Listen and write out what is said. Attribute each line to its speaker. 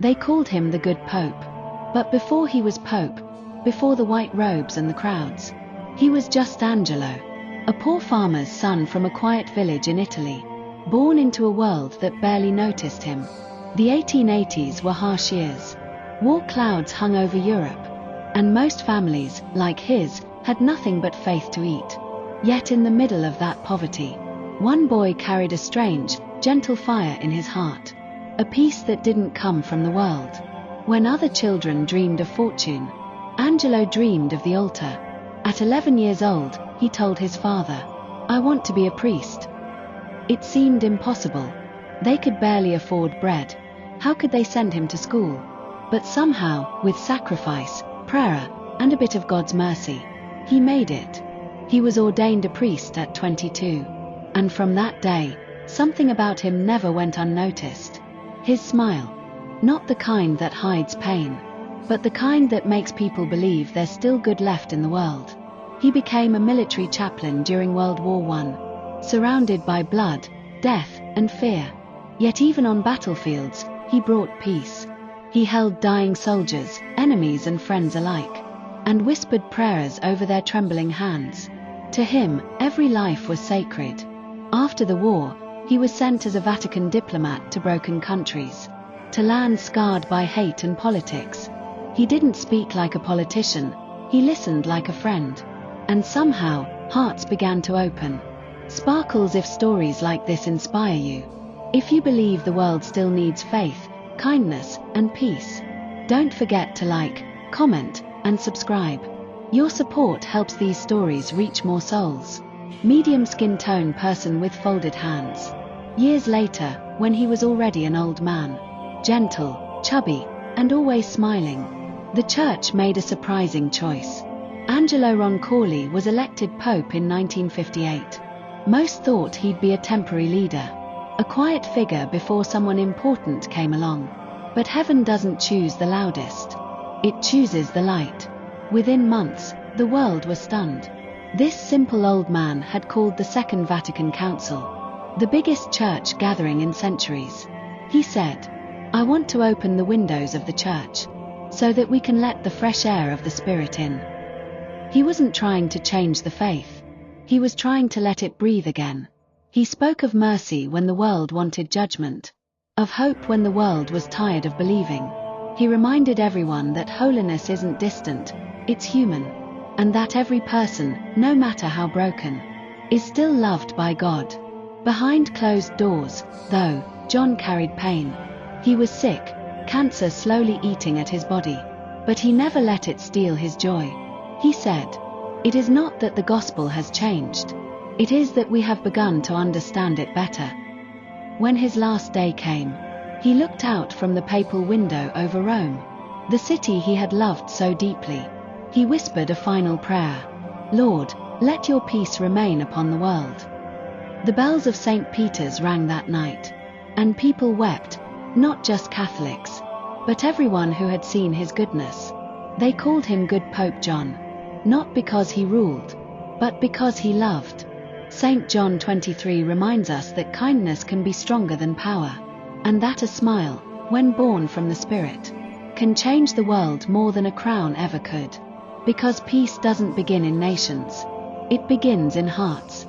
Speaker 1: They called him the Good Pope. But before he was Pope, before the white robes and the crowds, he was just Angelo, a poor farmer's son from a quiet village in Italy, born into a world that barely noticed him. The 1880s were harsh years. War clouds hung over Europe, and most families, like his, had nothing but faith to eat. Yet in the middle of that poverty, one boy carried a strange, gentle fire in his heart, a peace that didn't come from the world. When other children dreamed of fortune, Angelo dreamed of the altar. At 11 years old, he told his father, "I want to be a priest." It seemed impossible. They could barely afford bread. How could they send him to school? But somehow, with sacrifice, prayer, and a bit of God's mercy, he made it. He was ordained a priest at 22. And from that day, something about him never went unnoticed. His smile. Not the kind that hides pain, but the kind that makes people believe there's still good left in the world. He became a military chaplain during World War I, surrounded by blood, death, and fear. Yet even on battlefields, he brought peace. He held dying soldiers, enemies and friends alike, and whispered prayers over their trembling hands. To him, every life was sacred. After the war, he was sent as a Vatican diplomat to broken countries, to lands scarred by hate and politics. He didn't speak like a politician, he listened like a friend. And somehow, hearts began to open. Sparkles if stories like this inspire you. If you believe the world still needs faith, kindness, and peace, don't forget to like, comment, and subscribe. Your support helps these stories reach more souls. Medium skin tone person with folded hands. Years later, when he was already an old man, gentle, chubby, and always smiling, the church made a surprising choice. Angelo Roncalli was elected Pope in 1958. Most thought he'd be a temporary leader, a quiet figure before someone important came along. But heaven doesn't choose the loudest. It chooses the light. Within months, the world was stunned. This simple old man had called the Second Vatican Council, the biggest church gathering in centuries. He said, "I want to open the windows of the church, so that we can let the fresh air of the Spirit in." He wasn't trying to change the faith. He was trying to let it breathe again. He spoke of mercy when the world wanted judgment, of hope when the world was tired of believing. He reminded everyone that holiness isn't distant, it's human, and that every person, no matter how broken, is still loved by God. Behind closed doors, though, John carried pain. He was sick, cancer slowly eating at his body, but he never let it steal his joy. He said, "It is not that the gospel has changed. It is that we have begun to understand it better." When his last day came, he looked out from the papal window over Rome, the city he had loved so deeply. He whispered a final prayer. "Lord, let your peace remain upon the world." The bells of St. Peter's rang that night, and people wept, not just Catholics, but everyone who had seen his goodness. They called him Good Pope John, not because he ruled, but because he loved. St. John 23 reminds us that kindness can be stronger than power, and that a smile, when born from the Spirit, can change the world more than a crown ever could. Because peace doesn't begin in nations, it begins in hearts.